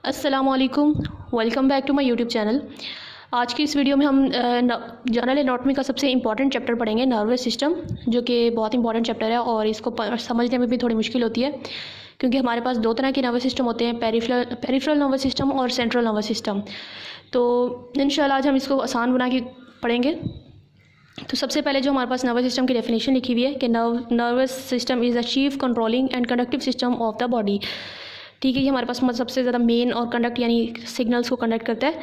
अस्सलामुअलैकुम, welcome back to my YouTube channel. आज की इस वीडियो में हम जनरल एनाटॉमी का सबसे इंपॉर्टेंट चैप्टर पढ़ेंगे, नर्वस सिस्टम, जो कि बहुत इंपॉर्टेंट चैप्टर है और इसको समझने में भी थोड़ी मुश्किल होती है क्योंकि हमारे पास दो तरह के नर्वस सिस्टम होते हैं, पेरिफेरल नर्वस सिस्टम और सेंट्रल नर्वस सिस्टम। तो इंशाल्लाह आज हम इसको आसान बना के पढ़ेंगे। तो सबसे पहले जो हमारे पास नर्वस सिस्टम की डेफिनेशन लिखी हुई है कि nervous system is the chief controlling and conductive system of the body. ठीक है, ये हमारे पास सबसे ज़्यादा मेन और कंडक्ट यानी सिग्नल्स को कंडक्ट करता है।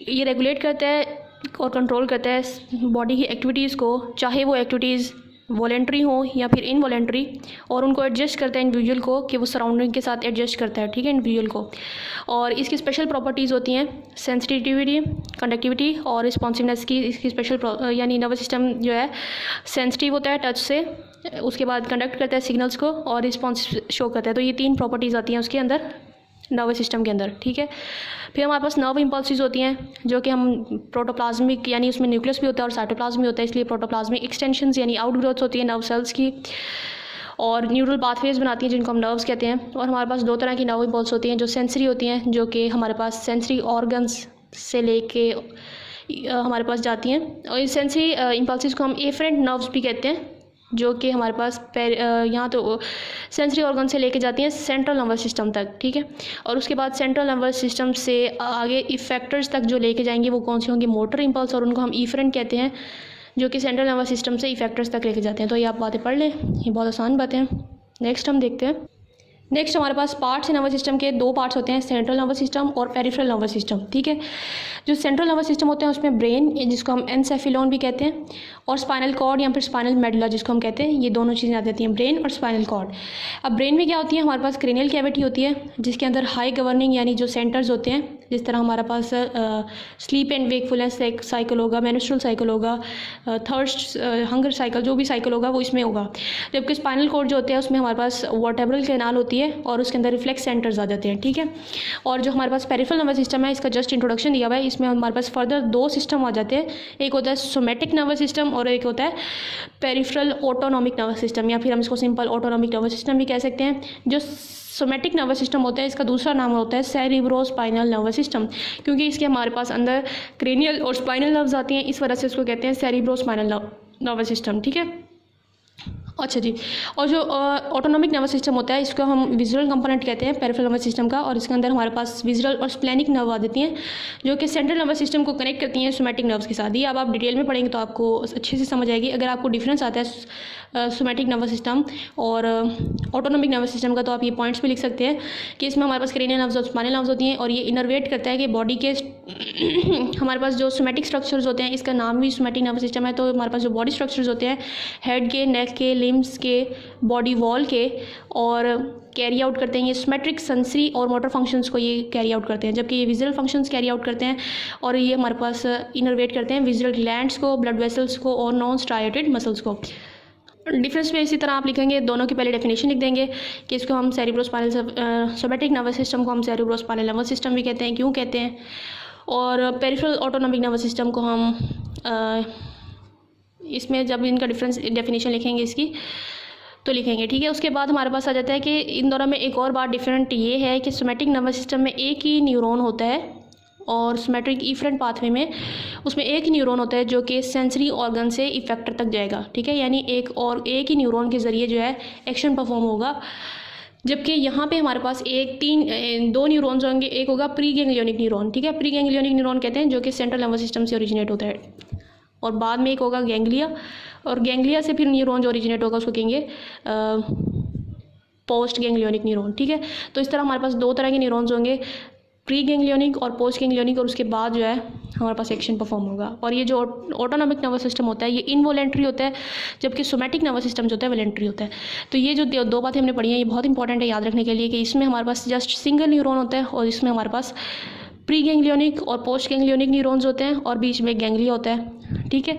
ये रेगुलेट करता है और कंट्रोल करता है बॉडी की एक्टिविटीज़ को, चाहे वो एक्टिविटीज़ वॉलेंट्री हो या फिर इनवॉलेंट्री, और उनको एडजस्ट करता है इंडिविजुअल को कि वो सराउंडिंग के साथ एडजस्ट करता है। ठीक है, इंडिविजुअल को। और इसकी स्पेशल प्रॉपर्टीज़ होती हैं सेंसिटिविटी, कंडक्टिविटी और रिस्पॉन्सिवनेस की। इसकी स्पेशल यानी नर्वस सिस्टम जो है सेंसिटिव होता है टच से, उसके बाद कंडक्ट करता है सिग्नल्स को और रिस्पॉन्स शो करता है। तो ये तीन प्रॉपर्टीज़ आती हैं उसके अंदर, नर्वस सिस्टम के अंदर। ठीक है, फिर हमारे पास नर्व इम्पल्सेस होती हैं जो कि हम प्रोटोप्लाज्मिक यानी उसमें न्यूक्लियस भी होता है और साइटोप्लाज्म भी होता है, इसलिए प्रोटोप्लाज्मिक एक्सटेंशंस यानी आउट ग्रोथ होती है नर्व सेल्स की, और न्यूरल पाथवेज बनाती हैं जिनको हम नर्व्स कहते हैं। और हमारे पास दो तरह की नर्व इम्पल्स होती हैं जो सेंसरी होती हैं, जो कि हमारे पास सेंसरी ऑर्गन्स से लेके हमारे पास जाती हैं। और इस सेंसरी इम्पल्सेस को हम एफरेंट नर्व्स भी कहते हैं, जो कि हमारे पास यहाँ तो सेंसरी ऑर्गन से लेके जाती हैं सेंट्रल नर्वस सिस्टम तक। ठीक है, और उसके बाद सेंट्रल नर्वस सिस्टम से आगे इफेक्टर्स तक जो लेके जाएंगे वो कौन से होंगे, मोटर इम्पल्स, और उनको हम इफरेंट कहते हैं, जो कि सेंट्रल नर्वस सिस्टम से इफेक्टर्स तक लेके जाते हैं। तो ये आप बातें पढ़ लें, ये बहुत आसान बातें हैं। नेक्स्ट हम देखते हैं। नेक्स्ट हमारे पास पार्ट्स नर्वस सिस्टम के दो पार्ट्स होते हैं, सेंट्रल नर्वस सिस्टम और पेरिफेरल नर्वस सिस्टम। ठीक है, जो सेंट्रल नर्वस सिस्टम होते हैं उसमें ब्रेन, जिसको हम एनसेफेलॉन भी कहते हैं, और स्पाइनल कॉर्ड या फिर स्पाइनल मेडुला जिसको हम कहते हैं, ये दोनों चीज़ें आ जाती हैं, ब्रेन और स्पाइनल कॉर्ड। अब ब्रेन में क्या होती है, हमारे पास क्रेनियल कैविटी होती है जिसके अंदर हाई गवर्निंग यानी जो सेंटर्स होते हैं, जिस तरह हमारे पास स्लीप एंड वेकफुलनेस साइकिल होगा, मेंस्ट्रुअल साइकिल होगा, थर्स्ट हंगर साइकिल, जो भी साइकिल होगा वो इसमें होगा। जबकि स्पाइनल कॉर्ड जो होते हैं उसमें हमारे पास वर्टेब्रल कैनाल होती है और उसके अंदर रिफ्लेक्स सेंटर्स आ जाते हैं। ठीक है, और जो हमारे पास पेरिफेरल नर्वस सिस्टम है, इसका जस्ट इंट्रोडक्शन दिया हुआ है, इसमें हमारे पास फर्दर दो सिस्टम आ जाते हैं, एक होता है सोमेटिक नर्वस सिस्टम और एक होता है पेरिफेरल ऑटोनॉमिक नर्वस सिस्टम, या फिर हम इसको सिंपल ऑटोनॉमिक नर्वस सिस्टम भी कह सकते हैं। जो सोमेटिक नर्वस सिस्टम होता है इसका दूसरा नाम होता है सेरिब्रोस्पाइनल नर्वस सिस्टम, क्योंकि इसके हमारे पास अंदर क्रेनियल और स्पाइनल नर्व्स आती हैं, इस वजह से इसको कहते हैं सेरिब्रोस्पाइनल नर्वस सिस्टम। ठीक है, अच्छा जी। और जो ऑटोनॉमिक नर्वस सिस्टम होता है इसको हम विजुअल कंपोनेंट कहते हैं पेरिफेरल नर्वस सिस्टम का, और इसके अंदर हमारे पास विजुअल और स्प्लेनिक नर्व आ जाती हैं जो कि सेंट्रल नर्वस सिस्टम को कनेक्ट करती हैं सोमेटिक नर्व्स के साथ। ये अब आप डिटेल में पढ़ेंगे तो आपको अच्छे से समझ आएगी। अगर आपको डिफरेंस आता है सोमेटिक नर्वस सिस्टम और ऑटोनॉमिक नर्वस सिस्टम का, तो आप ये पॉइंट्स भी लिख सकते हैं कि इसमें हमारे पास क्रेनियल नर्व्स और स्पाइनल नर्व्स होती हैं, और ये इनर्वेट करता है कि बॉडी के हमारे पास जो सोमेटिक स्ट्रक्चर्स होते हैं, इसका नाम भी सोमेटिक नर्वस सिस्टम है। तो हमारे पास जो बॉडी स्ट्रक्चर्स होते हैं, हेड के, नेक के, लिम्स के, बॉडी वॉल के, और कैरी आउट करते हैं ये सोमेट्रिक, सेंसरी और मोटर फंक्शंस को ये कैरी आउट करते हैं, जबकि ये विजुअल फंक्शंस कैरी आउट करते हैं, और ये हमारे पास इनर्वेट करते हैं विजुअल ग्लैंड्स को, ब्लड वेसल्स को और नॉन स्ट्राइएटेड मसल्स को। डिफरेंस में इसी तरह आप लिखेंगे, दोनों की पहले डेफिनेशन लिख देंगे कि इसको हम सेरिब्रोस्पाइनल सोमेटिक नर्वस सिस्टम को हम सेरिब्रोस्पाइनल नर्वस सिस्टम भी कहते हैं, क्यों कहते हैं, और पेरिफेरल ऑटोनॉमिक नर्वस सिस्टम को हम इसमें जब इनका डेफिनेशन लिखेंगे इसकी तो लिखेंगे। ठीक है, उसके बाद हमारे पास आ जाता है कि इन दोनों में एक और बात डिफरेंट ये है कि सोमेटिक नर्वस सिस्टम में एक ही न्यूरॉन होता है, और सोमेटिक इफरेंट पाथवे में उसमें एक ही न्यूरॉन होता है जो कि सेंसरी ऑर्गन से इफेक्टर तक जाएगा। ठीक है, यानी एक ही न्यूरॉन के ज़रिए जो है एक्शन परफॉर्म होगा, जबकि यहाँ पे हमारे पास दो न्यूरॉन्स होंगे, एक होगा प्री गैंग्लियोनिक न्यूरॉन। ठीक है, प्री गैंग्लियोनिक न्यूरॉन कहते हैं जो कि सेंट्रल नर्वस सिस्टम से ओरिजिनेट होता है, और बाद में एक होगा गैंग्लिया, और गैंग्लिया से फिर न्यूरॉन जो ओरिजिनेट होगा उसको कहेंगे पोस्ट गैंग्लियोनिक न्यूरॉन। ठीक है, तो इस तरह हमारे पास दो तरह के न्यूरॉन्स होंगे, प्री गैंग्लियोनिक और पोस्ट गैंग्लियोनिक, और उसके बाद जो है हमारे पास एक्शन परफॉर्म होगा। और ये जो ऑटोनॉमिक नर्वस सिस्टम होता है ये इनवॉलेंट्री होता है, जबकि सोमेटिक नर्वस सिस्टम जो होता है वॉलेंट्री होता है। तो ये जो दो बातें हमने पढ़ी हैं ये बहुत इंपॉर्टेंट है याद रखने के लिए, कि इसमें हमारे पास जस्ट सिंगल न्यूरॉन होता है, और इसमें हमारे पास प्री गैंग्लियोनिक और पोस्ट गैंग्लियोनिक न्यूरॉन्स होते हैं, और बीच में गैंग्लिया होता है। ठीक है,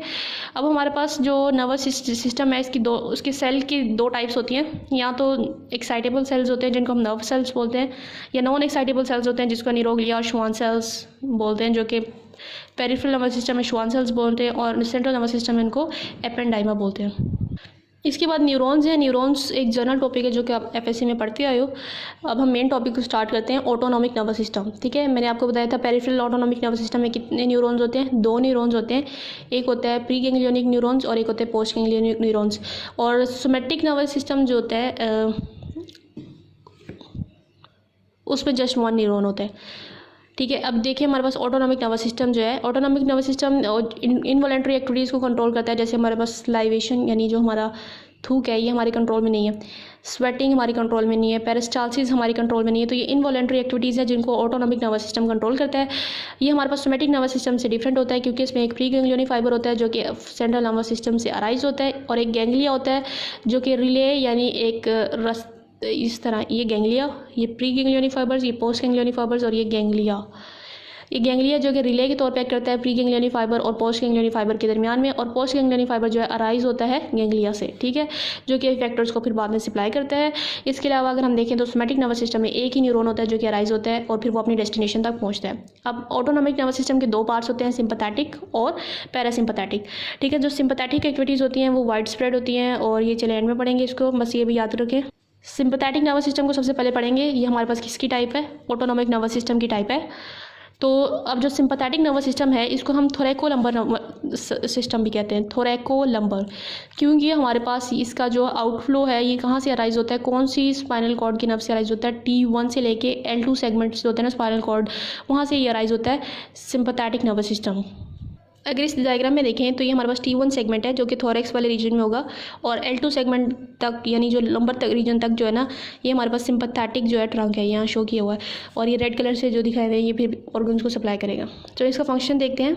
अब हमारे पास जो नर्वस सिस्टम है उसके सेल की दो टाइप्स होती हैं, या तो एक्साइटेबल सेल्स होते हैं जिनको हम नर्व सेल्स बोलते हैं, या नॉन एक्साइटेबल सेल्स होते हैं जिसको निरोग्लिया और श्वान सेल्स बोलते हैं, जो कि पेरिफेरल नर्वस सिस्टम में श्वान सेल्स बोलते हैं, और सेंट्रल नर्वस सिस्टम में इनको एपेंडाइमा बोलते हैं। इसके बाद न्यूरॉन्स हैं। न्यूरॉन्स एक जनरल टॉपिक है जो कि आप एफएससी में पढ़ते आए हो। अब हम मेन टॉपिक को स्टार्ट करते हैं, ऑटोनॉमिक नर्वस सिस्टम। ठीक है, मैंने आपको बताया था पेरिफेरल ऑटोनॉमिक नर्वस सिस्टम में कितने न्यूरॉन्स होते हैं, 2 न्यूरॉन्स होते हैं। एक होता है प्री गैंग्लियोनिक न्यूरॉन्स और एक होता है पोस्ट गैंग्लियोनिक न्यूरॉन्स। और सोमैटिक नर्वस सिस्टम जो होता है उसमें जस्ट 1 न्यूरॉन होता है। ठीक है, अब देखिए हमारे पास ऑटोनॉमिक नर्वस सिस्टम जो है, autonomic nervous system involuntary activities को कंट्रोल करता है। जैसे हमारे पास स्लाइवेशन यानी जो हमारा थूक है ये हमारे कंट्रोल में नहीं है, स्वेटिंग हमारी कंट्रोल में नहीं है, पेरिस्टाल्सिस हमारी कंट्रोल में नहीं है। तो ये इनवॉलेंट्री एक्टिविटीज़ है जिनको ऑटोनॉमिक नर्वस सिस्टम कंट्रोल करता है। ये हमारे पास सोमैटिक नर्वस सिस्टम से डिफरेंट होता है क्योंकि इसमें एक प्री गैंग्लियोनिक फाइबर होता है जो कि सेंट्रल नर्वस सिस्टम से अराइज होता है, और एक गैंग्लिया होता है जो कि रिले यानी एक रस इस तरह, ये गैंग्लिया, ये प्री गैंग्लियोनिक फाइबर्स, ये पोस्ट गैंग्लियोनिक फाइबर्स और ये गैंग्लिया। ये गैंग्लिया जो कि रिले के तौर पे एक्ट करता है प्री गैंग्लियोनिक फाइबर और पोस्ट गैंग्लियोनिक फाइबर के दरमियान में, और पोस्ट गैंग्लियोनिक फाइबर जो है अराइज होता है गैंग्लिया से। ठीक है, जो कि इफेक्टर्स को फिर बाद में सप्लाई करता है। इसके अलावा अगर हम देखें तो सोमैटिक नर्वस सिस्टम में एक ही न्यूरॉन होता है जो कि अराइज होता है और फिर वो अपनी डेस्टिनेशन तक पहुँचता है। अब ऑटोनॉमिक नर्वस सिस्टम के 2 पार्ट्स होते हैं, सिंपैथेटिक और पैरासिम्पैथेटिक। ठीक है, जो सिंपैथेटिक एक्टिविटीज़ होती हैं वो वाइड स्प्रेड होती हैं और ये चले एंड में पढ़ेंगे इसको, बस ये भी याद रखें। सिंपैथेटिक नर्वस सिस्टम को सबसे पहले पढ़ेंगे। ये हमारे पास किसकी टाइप है, ऑटोनॉमिक नर्वस सिस्टम की टाइप है। तो अब जो सिंपैथेटिक नर्वस सिस्टम है इसको हम थोरैकोलम्बर सिस्टम भी कहते हैं, थोरैकोलम्बर, क्योंकि हमारे पास इसका जो आउटफ्लो है ये कहाँ से अराइज होता है, कौन सी स्पाइनल कॉर्ड की नर्व से अराइज होता है, T1 से लेके L2 सेगमेंट्स जो होते हैं ना स्पाइनल कॉर्ड, वहाँ से ये अराइज होता है सिंपैथेटिक नर्वस सिस्टम। अगर इस डायग्राम में देखें तो ये हमारे पास T1 सेगमेंट है जो कि थोरैक्स वाले रीजन में होगा, और L2 सेगमेंट तक यानी जो लंबर तक रीजन तक जो है ना ये हमारे पास सिंपैथेटिक जो है ट्रंक है, यहाँ शो किया हुआ है, और ये रेड कलर से जो दिखाए हुए हैं ये फिर ऑर्गन्स को सप्लाई करेगा। तो इसका फंक्शन देखते हैं।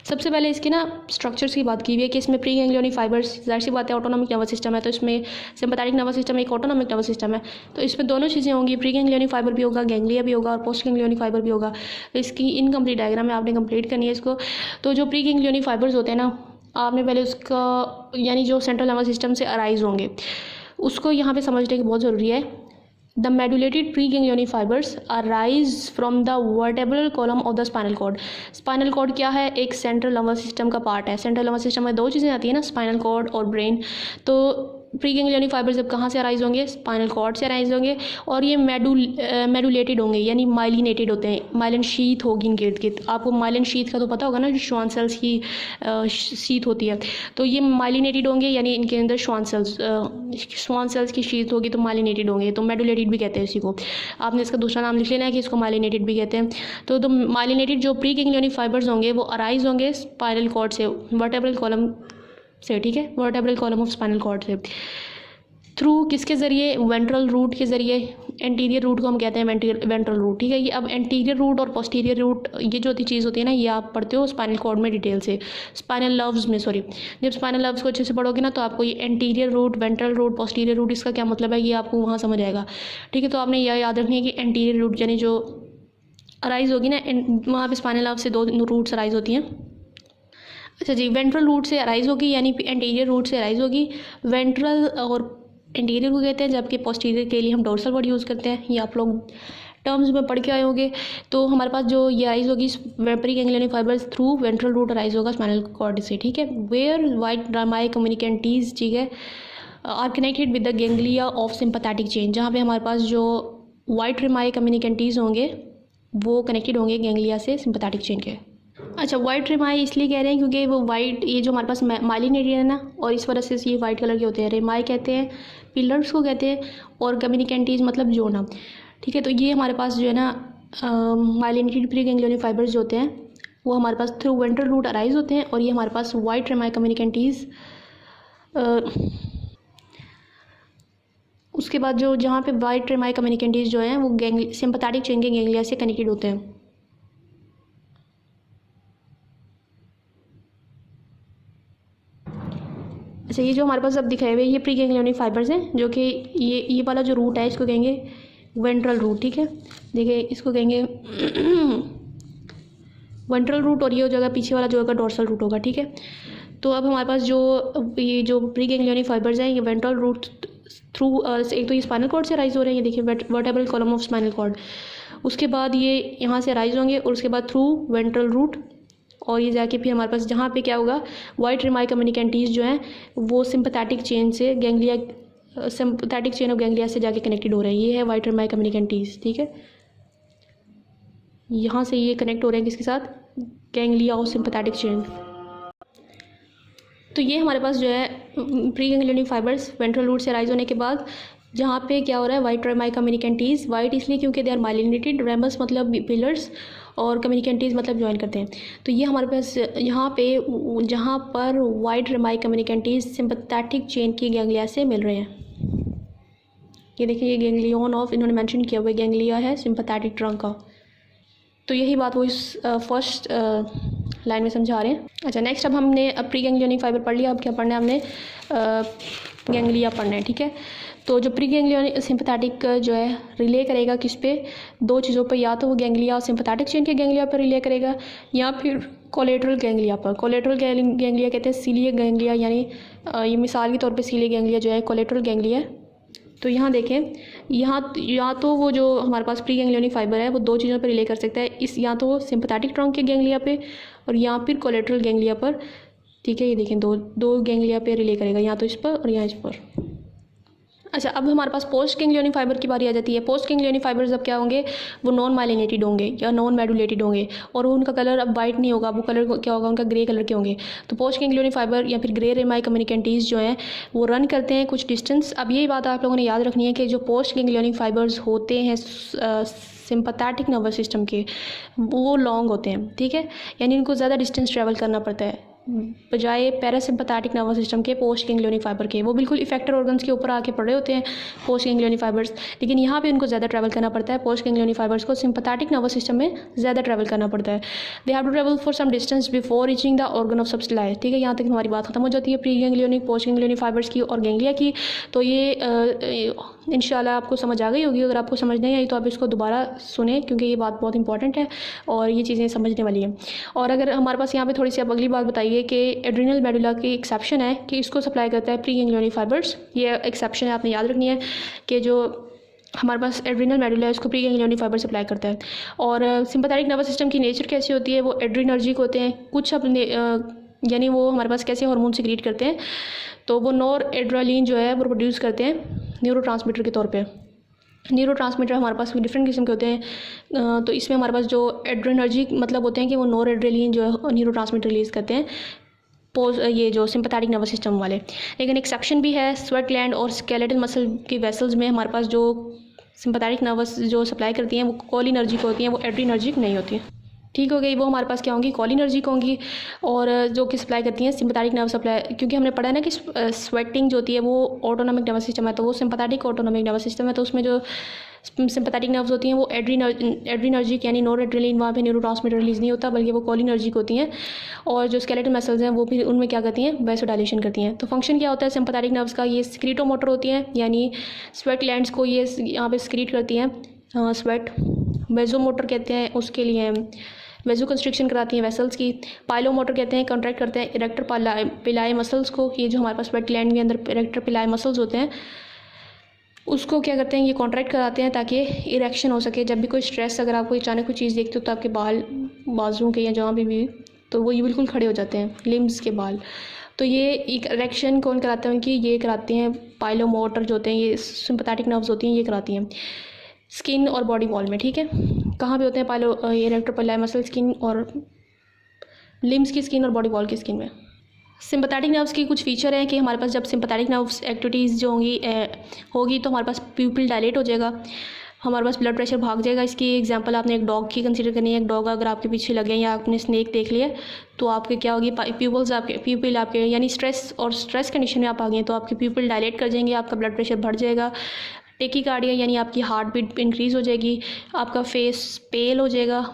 सबसे पहले इसकी ना स्ट्रक्चर्स की बात की हुई है कि इसमें प्री गैंग्लियोनिक फाइबर्स, जाहिर सी बात है ऑटोनॉमिक नर्वस सिस्टम है तो इसमें सिंपैथेटिक नर्वस सिस्टम एक ऑटोनॉमिक नर्वस सिस्टम है, तो इसमें दोनों चीज़ें होंगी, प्री गैंग्लियोनिक फाइबर भी होगा, गैंग्लिया भी होगा और पोस्ट गैंग्लियोनिक फाइबर भी होगा। तो इसकी इनकम्प्लीट डायग्राम है, आपने कंप्लीट करनी है इसको। तो जो प्री गैंग्लियोनिक फाइबर्स होते हैं ना, आपने पहले उसका यानी जो सेंट्रल नर्वस सिस्टम से अराइज होंगे उसको यहाँ पे समझने की बहुत ज़रूरी है। The medulated preganglionic fibers arise from the vertebral column of the spinal cord। Spinal cord क्या है, एक सेंट्रल नर्वस सिस्टम का पार्ट है। सेंट्रल नर्वस सिस्टम में 2 चीज़ें आती हैं ना, स्पाइनल कॉर्ड और ब्रेन। तो प्री गैंग्लियोनिक फाइबर्स जब कहाँ से अराइज होंगे, स्पाइनल कॉर्ड से अराइज होंगे, और ये मेडुलेटेड होंगे यानी माइलिनेटेड होते हैं, माइलिन शीथ होगी इनके इर्द गिर्द। आपको माइलिन शीथ का तो पता होगा ना, जो श्वान सेल्स की शीथ होती है, तो ये माइलिनेटेड होंगे यानी इनके अंदर श्वान सेल्स की शीथ होगी तो माइलिनेटेड होंगे, तो मेडुलेटेड भी कहते हैं इसी को। आपने इसका दूसरा नाम लिख लेना है कि इसको माइलिनेटेड भी कहते हैं। तो माइलिनेटेड जो प्री गैंग्लियोनिक फाइबर्स होंगे वो अराइज होंगे स्पाइनल कॉर्ड से, वर्टेब्रल कॉलम से। ठीक है, vertebral column of spinal cord से, थ्रू किसके ज़रिए, वेंट्रल रूट के ज़रिए। एंटीरियर रूट को हम कहते हैं वेंट्रल रूट। ठीक है, ये अब एंटीरियर रूट और पोस्टीरियर रूट ये जो चीज़ होती है ना, ये आप पढ़ते हो स्पाइनल कॉर्ड में डिटेल से, स्पाइनल लव्स में, सॉरी, जब स्पाइनल लव्स को अच्छे से पढ़ोगे ना तो आपको ये anterior root, ventral root, posterior root इसका क्या मतलब है ये आपको वहाँ समझ आएगा। ठीक है, तो आपने यह याद रखनी है कि एंटीरियर रूट यानी जो अराइज होगी ना, वहाँ पे स्पाइनल लव से 2 रूट्स अराइज होती हैं। अच्छा जी, वेंट्रल रूट से अराइज होगी यानी एंटीरियर रूट से अराइज होगी। वेंट्रल और एंटीरियर को कहते हैं, जबकि पोस्टीरियर के लिए हम डोर्सल वर्ड यूज़ करते हैं, ये आप लोग टर्म्स में पढ़ के आए होंगे। तो हमारे पास जो ये अराइज होगी pre ganglionic fibres through ventral root arise होगा स्पाइनल कॉर्ड से। ठीक है, वेयर वाइट रामाई कम्युनिकेंटीज, ठीक है, are connected with the ganglia of sympathetic chain, जहाँ पे हमारे पास जो वाइट रामाई कम्युनिकेंटीज होंगे वो कनेक्टेड होंगे गैंग्लिया से सिंपैथेटिक चेन के। अच्छा, वाइट रेमाई इसलिए कह रहे हैं क्योंकि वो वाइट, ये जो हमारे पास माइलिनेटेड है ना, और इस वजह से ये वाइट कलर के होते हैं। रेमाई कहते हैं, पिलर्स को कहते हैं, और कम्युनिकेंटीज मतलब जोना। ठीक है, तो ये हमारे पास जो है ना माइलिनेटेड प्री गैंग्लियोनिक फाइबर्स जो होते हैं वो हमारे पास थ्रू वेंट्रल रूट अराइज होते हैं, और ये हमारे पास वाइट रेमाई कम्युनिकेंटीज। उसके बाद जो जहाँ पे वाइट रेमाई कम्युनिकेंटीज जो हैं वो सिंपैथेटिक चेन के गैंग्लिया से कनेक्टेड होते हैं। अच्छा, ये जो हमारे पास अब दिखाए हुए ये प्री गैंग्लियोनिक फाइबर्स हैं, जो कि ये वाला जो रूट है इसको कहेंगे वेंट्रल रूट। ठीक है, देखिए इसको कहेंगे वेंट्रल रूट, और ये जगह पीछे वाला जो होगा डोर्सल रूट होगा। ठीक है, तो अब हमारे पास ये जो प्री गैंग्लियोनिक फाइबर्स हैं ये वेंट्रल रूट थ्रू, एक तो ये स्पाइनल कॉर्ड से राइज हो रहे हैं, ये देखिए vertebral column of spinal cord. उसके बाद ये यहाँ से राइज होंगे और उसके बाद थ्रू वेंट्रल रूट और ये जाके फिर हमारे पास जहाँ पे क्या होगा, वाइट रिमाई कम्युनिकेंटीज जो हैं वो सिंपैथेटिक चेन से ganglia, sympathetic chain of ganglia से जाके कनेक्टेड हो रहे हैं। ये है वाइट रिमाई कम्युनिकेंटीज, ठीक है। यहाँ से ये कनेक्ट हो रहे हैं किसके साथ, गैंग्लिया और सिंपैथेटिक चेन। तो ये हमारे पास जो है pre ganglionic fibres ventral root से राइज होने के बाद जहाँ पे क्या हो रहा है, वाइट रिमाई कम्युनिकेंटीज, वाइट इसलिए क्योंकि दे आर माइलिनेटेड, रेमस मतलब पिलर्स और कम्युनिकेंटीज मतलब ज्वाइन करते हैं। तो ये हमारे पास यहाँ पे जहाँ पर वाइट रिमाई कम्युनिकेंटीज सिंपैथेटिक चेन की गैंग्लिया से मिल रहे हैं। ये देखिए ये गैंग्लियन ऑफ, इन्होंने मेंशन किया हुआ गैंग्लिया है सिंपैथेटिक ट्रंक का। तो यही बात वो इस फर्स्ट लाइन में समझा रहे हैं। अच्छा, नेक्स्ट अब हमने प्री गैंग्लियोनिक फाइबर पढ़ लिया। अब क्या पढ़ना है हमने, गैंग्लिया पढ़ना है, ठीक है। तो जो प्री गैंग्लियोनिक सिंपैथेटिक जो है रिले करेगा किस पे, दो चीज़ों पर, या तो वो गैंग्लिया और सिंपैथेटिक चेन के गैंग्लिया पर रिले करेगा या फिर कोलेटरल गैंग्लिया पर। कोलेटरल गैंग्लिया कहते हैं सीलियक गैंग्लिया, यानी ये मिसाल के तौर पे सीलियक गैंग्लिया जो है कोलेटरल गैंग्लिया है। तो यहाँ देखें, यहाँ या तो वो जो हमारे पास प्री गैंग्लियोनिक फाइबर है वो दो चीज़ों पर रिले कर सकता है, इस या तो सिंपैथेटिक ट्रंक के गैंग्लिया पे और या फिर कोलेटरल गैंग्लिया पर, ठीक है। ये देखें दो गैंग्लिया पे रिले करेगा, या तो इस पर और यहाँ इस पर। अच्छा, अब हमारे पास पोस्ट गैंग्लियोनिक फाइबर की बारी आ जाती है। पोस्ट गैंग्लियोनिक फाइबर्स अब क्या होंगे, वो नॉन माइलिनेटेड होंगे या नॉन मेडुलेटेड होंगे और उनका कलर अब वाइट नहीं होगा, वो कलर क्या होगा उनका, ग्रे कलर के होंगे। तो पोस्ट गैंग्लियोनिक फाइबर या फिर ग्रे रिमाई कम्युनिकेंटीज जो हैं वो रन करते हैं कुछ डिस्टेंस। अब यही बात आप लोगों ने याद रखनी है कि जो पोस्ट गैंग्लियोनिक फाइबर्स होते हैं सिंपैथेटिक नर्वस सिस्टम के, वो लॉन्ग होते हैं, ठीक है, यानी इनको ज़्यादा डिस्टेंस ट्रैवल करना पड़ता है बजाय पैरासिम्पैथेटिक नर्वस सिस्टम के पोस्ट गैंग्लियोनिक फाइबर के। वो बिल्कुल इफेक्टर ऑर्गन्स के ऊपर आके पड़ रहे होते हैं पोस्ट गैंग्लियोनिक फाइबर्स, लेकिन यहाँ पे उनको ज़्यादा ट्रैवल करना पड़ता है। पोस्ट गैंग्लियोनिक फाइबर्स को सिंपैथेटिक नर्वस सिस्टम में ज़्यादा ट्रैवल करना पड़ता है। They have to travel for some distance before reaching the organ of supply, ठीक है। यहाँ तक हमारी बात खत्म हो जाती है pre ganglionic post ganglionic fibres की और गैंग्लिया की। तो ये इंशाल्लाह आपको समझ आ गई होगी। अगर आपको समझ नहीं आई तो आप इसको दोबारा सुने, क्योंकि ये बात बहुत इंपॉर्टेंट है और ये चीज़ें समझने वाली हैं। और अगर हमारे पास यहाँ पे थोड़ी सी आप अगली बात बताइए कि एड्रिनल मेडुला की एक्सेप्शन है कि इसको सप्लाई करता है प्री गैंग्लियोनिक फाइबर्स। ये एक्सेप्शन है, आपने याद रखनी है कि जो हमारे पास एड्रिनल मेडुला है उसको प्री गैंग्लियोनिक फाइबर सप्लाई करता है। और सिंपैथेटिक नर्वस सिस्टम की नेचर कैसी होती है, वो एड्रिनर्जिक होते हैं कुछ अपने, यानी वो हमारे पास कैसे हार्मोन सिक्रीट करते हैं, तो वो नॉर एड्रेनालिन जो है वो प्रोड्यूस करते हैं न्यूरोट्रांसमीटर के तौर पे। न्यूरोट्रांसमीटर हमारे पास डिफरेंट किस्म के होते हैं। तो इसमें हमारे पास जो एड्रेनर्जिक मतलब होते हैं कि वो नॉर एड्रेनालिन जो है न्यूरोट्रांसमीटर रिलीज़ करते हैं ये जो सिंपैथेटिक नर्वस सिस्टम वाले। लेकिन एक्सेप्शन भी है, स्वेट ग्लैंड और स्केलेटल मसल की वेसल्स में हमारे पास जो सिंपैथेटिक नर्वस जो सप्लाई करती हैं वो कोलिनर्जिक होती हैं, वो एड्रीनर्जिक नहीं होती, ठीक हो गई। वो हमारे पास क्या होंगी, कोलिनर्जिक होंगी। और जो कि सप्लाई करती हैं सिंपैथेटिक नर्व सप्लाई, क्योंकि हमने पढ़ा है ना कि स्वेटिंग जो होती है वो ऑटोनॉमिक नर्वस सिस्टम है, तो वो सिंपैथेटिक ऑटोनॉमिक नर्वस सिस्टम है। तो उसमें जो सिंपैथेटिक नर्व्स होती हैं वो एड्रीनर्जिक यानी नॉर एड्रेनालिन, वहाँ पे न्यूरोट्रांसमीटर रिलीज़ नहीं होता बल्कि वो कोलिनर्जिक होती हैं। और जो स्केलेटल मसल्स हैं वो भी उनमें क्या करती हैं, वैसोडाइलेशन करती हैं। तो फंक्शन क्या होता है सिंपैथेटिक नर्व्स का, ये स्क्रीटोमोटर होती हैं, यानी स्वेट ग्लैंड्स को ये यहाँ पे स्क्रीट करती हैं स्वेट। वेजोमोटर कहते हैं उसके लिए, वेजो कंस्ट्रिक्शन कराती हैं वेसल्स की। पाइलोमोटर कहते हैं कॉन्ट्रैक्ट करते हैं इरेक्टर पिलाई मसल्स को। ये जो हमारे पास स्वेट ग्लैंड के अंदर इरेक्टर पिलाई मसल्स होते हैं उसको क्या करते हैं, ये कॉन्ट्रैक्ट कराते हैं ताकि इरेक्शन हो सके। जब भी कोई स्ट्रेस, अगर आप कोई अचानक कोई चीज़ देखते हो तो आपके बाल बाजुओं के या जहाँ भी तो वो ये बिल्कुल खड़े हो जाते हैं, लिम्स के बाल। तो ये एक इरेक्शन कौन कराते हैं उनकी, ये कराते हैं पाइलोमोटर जो होते हैं, ये सिंपैथेटिक नर्व्स होती हैं, ये कराती हैं स्किन और बॉडी वॉल में, ठीक है। कहाँ पे होते हैं इरेक्टर पिलाई मसल, स्किन और लिम्स की स्किन और बॉडी वॉल की स्किन में। सिंपैथेटिक नर्व्स की कुछ फीचर हैं कि हमारे पास जब सिंपैथेटिक नर्व्स एक्टिविटीज़ जो होगी तो हमारे पास प्यूपिल डायलेट हो जाएगा, हमारे पास ब्लड प्रेशर भाग जाएगा। इसकी एग्जांपल आपने एक डॉग की कंसीडर करनी है। एक डॉग अगर आपके पीछे लगे या आपने स्नेक देख लिया तो आपके क्या होगी, प्यूपिल आपके यानी स्ट्रेस कंडीशन में आप आ गए तो आपके प्यूपिल डायलेट कर जाएंगे, आपका ब्लड प्रेशर बढ़ जाएगा। टेकीकार्डिया यानी आपकी हार्ट बीट इंक्रीज़ हो जाएगी, आपका फेस पेल हो जाएगा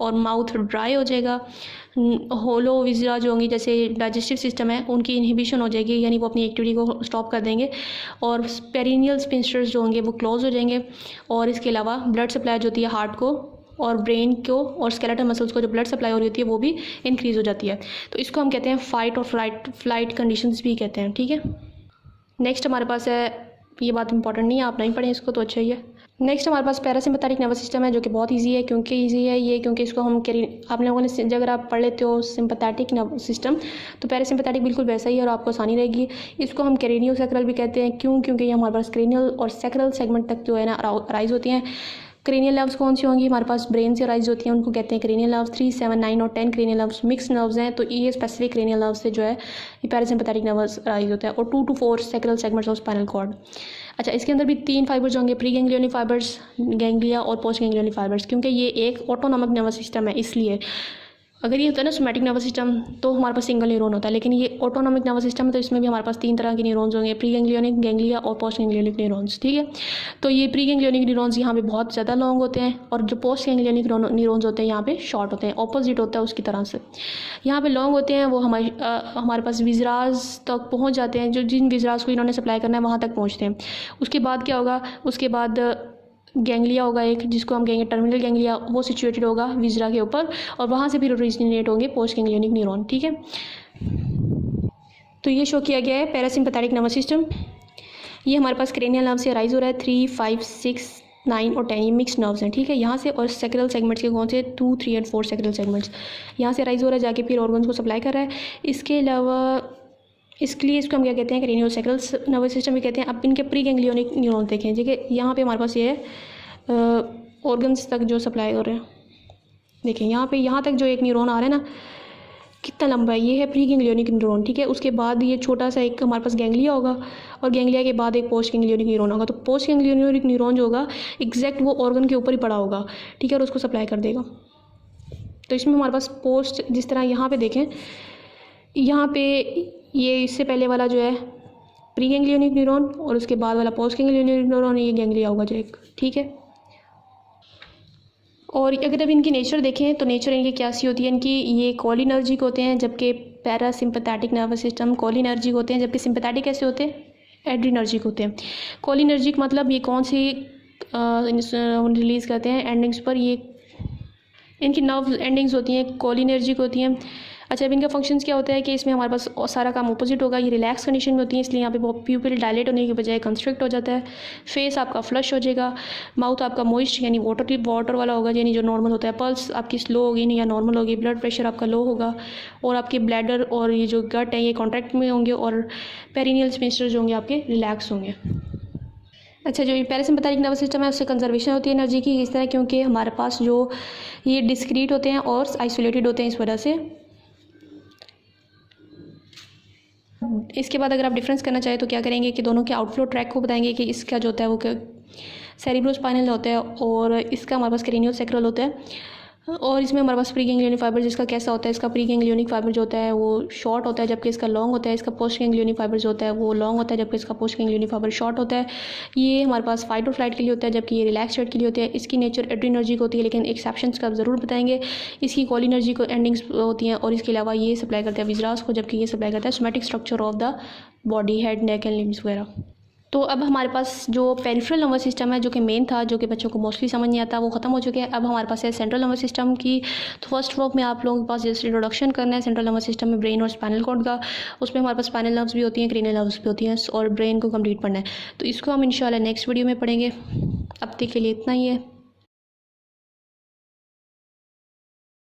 और माउथ ड्राई हो जाएगा। होलो विजरा जो होंगी, जैसे डाइजेस्टिव सिस्टम है, उनकी इनहिबिशन हो जाएगी, यानी वो अपनी एक्टिविटी को स्टॉप कर देंगे। और पेरिनियल स्पिंस्टर्स जो होंगे वो क्लोज हो जाएंगे। और इसके अलावा ब्लड सप्लाई जो होती है हार्ट को और ब्रेन को और स्केलेटल मसल्स को जो ब्लड सप्लाई हो रही होती है वो भी इंक्रीज़ हो जाती है। तो इसको हम कहते हैं फाइट और फ्लाइट कंडीशंस भी कहते हैं, ठीक है। नेक्स्ट हमारे पास है, ये बात इंपॉर्टेंट नहीं है, आप नहीं पढ़ें इसको तो अच्छा ही है। नेक्स्ट हमारे पास पैरासिम्पैथेटिक नर्वस सिस्टम है, जो कि बहुत इजी है। क्योंकि इसको हम आप लोगों ने अगर आप पढ़ लेते हो सिंपैथेटिक नर्वस सिस्टम, तो पैरासिम्पैथेटिक बिल्कुल वैसा ही है और आपको आसानी रहेगी। इसको हम क्रेनियो सैक्रल भी कहते हैं। क्योंकि ये हमारे पास क्रेनियल और सैक्रल सेगमेंट तक जो है ना अराइज होती हैं। क्रेनियल नर्व्स कौन सी होंगी? हमारे पास ब्रेन से अराइज होती हैं, उनको कहते हैं क्रेनियल नर्व्स। 3, 7, 9 और 10 क्रेनियल नर्व्स मिक्स नर्व्स हैं, तो ये स्पेसिफिक क्रेनियल नर्व्स से जो है ये पैरासिम्पैथेटिक नर्वस अराइज होता है। और 2 to 4 sacral segments of spinal cord. अच्छा, इसके अंदर भी 3 फाइबर्स होंगे, प्री गैंग्लियोनिक फाइबर्स, गैंग्लिया और पोस्ट गैंग्लियोनिक फाइबर्स। क्योंकि ये एक ऑटोनॉमिक नर्वस सिस्टम है, इसलिए अगर ये होता है ना सोमैटिक नर्वस सिस्टम, तो हमारे पास सिंगल न्यूरॉन होता है, लेकिन ये ऑटोनॉमिक नर्वस सिस्टम है, तो इसमें भी हमारे पास 3 तरह के न्यूरॉन्स होंगे, प्री गैंग्लियोनिक, गैंग्लिया और पोस्ट गैंग्लियोनिक न्यूरॉन्स। ठीक है, तो ये प्री गैंग्लियोनिक न्यूरॉन्स यहाँ पे बहुत ज़्यादा लॉन्ग होते हैं और जो पोस्ट गैंग्लियोनिक न्यूरॉन्स होते हैं यहाँ पे शॉर्ट होते हैं, ऑपोजिट होता है उसकी तरह से। यहाँ पे लॉन्ग होते हैं, वो हमारे पास विजराज तक पहुँच जाते हैं, जो जिन विजराज को इन्होंने सप्लाई करना है वहाँ तक पहुँचते हैं। उसके बाद क्या होगा? उसके बाद गैंग्लिया होगा एक, जिसको हम कहेंगे टर्मिनल गैंग्लिया, वो सिचुएटेड होगा विजरा के ऊपर, और वहाँ से फिर ओरिजिनेट होंगे पोस्ट गैंग्लियोनिक न्यूरॉन। ठीक है, तो ये शो किया गया है पैरासिम्पैथेटिक नर्वस सिस्टम। ये हमारे पास क्रेनियल नर्व से राइज हो रहा है। 3, 5, 6, 9 और 10 ये मिक्स नर्व्स हैं। ठीक है, यहाँ से, और सैक्रल सेगमेंट्स के कौन से? 2, 3 और 4 सैक्रल सेगमेंट्स यहाँ से राइज हो रहा है, जाके फिर ऑर्गन्स को सप्लाई कर रहा है। इसके अलावा इसके लिए इसको हम क्या कहते हैं? क्रेनियो सैक्रल नर्वस सिस्टम भी कहते हैं। अब इनके प्री गैंग्लियोनिक न्यूरॉन देखें, ठीक है, यहाँ पे हमारे पास ये है ऑर्गन्स तक जो सप्लाई हो रहे हैं। देखें यहाँ पे, यहाँ तक जो एक न्यूरॉन आ रहा है ना, कितना लंबा है, ये है प्री गैंग्लियोनिक न्यूरॉन। ठीक है, उसके बाद ये छोटा सा एक हमारे पास गैंग्लिया होगा, और गैंग्लिया के बाद एक पोस्ट गैंग्लियोनिक न्यूरॉन होगा। तो पोस्ट गैंग्लियोनिक न्यूरॉन जो होगा एग्जैक्ट वो ऑर्गन के ऊपर ही पड़ा होगा। ठीक है, और उसको सप्लाई कर देगा। तो इसमें हमारे पास पोस्ट, जिस तरह यहाँ पे देखें, यहाँ पे ये इससे पहले वाला जो है प्री गैंग्लियोनिक न्यूरॉन, और उसके बाद वाला पोस्ट गैंग्लियोनिक न्यूरॉन, ये गैंग्लिया होगा जो एक। ठीक है, और अगर अब इनकी नेचर देखें तो नेचर इनकी क्या सी होती है? इनकी ये कोलिनर्जिक होते हैं, जबकि पैरासिम्पैथेटिक नर्वस सिस्टम कोलिनर्जिक होते हैं, जबकि सिंपैथेटिक कैसे होते हैं? एड्रीनर्जिक होते हैं। कोलिनर्जिक मतलब ये कौन सी रिलीज़ करते हैं एंडिंग्स पर? ये इनकी नर्व एंडिंग्स होती हैं, कोलिनर्जिक होती हैं। अच्छा, अब इनका फंक्शंस क्या होता है कि इसमें हमारे पास सारा काम अपोजिट होगा। ये रिलैक्स कंडीशन में होती है, इसलिए यहाँ पे प्यूपिल डायलेट होने की बजाय कंस्ट्रिक्ट हो जाता है। फेस आपका फ्लश हो जाएगा, माउथ आपका मॉइस्ट यानी वाटर वाला होगा, यानी जो नॉर्मल होता है। पल्स आपकी स्लो होगी नहीं या नॉर्मल होगी। ब्लड प्रेशर आपका लो होगा, और आपके ब्लैडर और ये जो गट है ये कॉन्ट्रैक्ट में होंगे, और पेरिनियल स्फिंक्टर जो होंगे आपके रिलैक्स होंगे। अच्छा, जो ये पैरासिम्पैथेटिक नर्वस सिस्टम है उससे कंजर्वेशन होती है एनर्जी की, इस तरह, क्योंकि हमारे पास जो ये डिस्क्रीट होते हैं और आइसोलेटेड होते हैं, इस वजह से। इसके बाद अगर आप डिफरेंस करना चाहें तो क्या करेंगे कि दोनों के आउटफ्लो ट्रैक को बताएंगे कि इसका जो होता है वो सेरिब्रोस्पाइनल होता है, और इसका हमारे पास क्रेनियो सैक्रल होता है। और इसमें हमारे पास प्री गैंग्लियोनिक फाइबर, जिसका कैसा होता है? इसका प्री गैंग्लियोनिक फाइबर जो होता है वो शॉर्ट होता है, जबकि इसका लॉन्ग होता है। इसका पोस्ट गैंग्लियोनिक फाइबर जो होता है वो लॉन्ग होता है, जबकि इसका पोस्ट गैंग्लियोनिक फाइबर शॉर्ट होता है। ये हमारे पास फाइट और फ्लाइट के लिए होता है, जबकि ये रिलैक्स स्टेट के लिए होता है। इसकी नेचर एड्रीनर्जिक होती है, लेकिन एक्सेप्शंस का आप ज़रूर बताएंगे। इसकी कोलिनर्जिक एंडिंग्स होती हैं, और इसके अलावा ये सप्लाई करता है विजरास को, जबकि ये सप्लाई करता है somatic structure of the body, head, neck and limbs वगैरह। तो अब हमारे पास जो पेरिफेरल नर्वस सिस्टम है, जो कि मेन था, जो कि बच्चों को मोस्टली समझ नहीं आता, वो ख़त्म हो चुके हैं। अब हमारे पास है सेंट्रल नर्वस सिस्टम की। तो फर्स्ट फ्लोर में आप लोगों के पास जैसे इंट्रोडक्शन करना है सेंट्रल नर्वस सिस्टम में ब्रेन और स्पाइनल कॉर्ड का। उसमें हमारे पास स्पाइनल नर्व्स भी होती हैं, क्रेनियल नर्व्स भी होती हैं, और ब्रेन को कंप्लीट पढ़ना है। तो इसको हम इंशाल्लाह नेक्स्ट वीडियो में पढ़ेंगे। अब तक के लिए इतना ही है।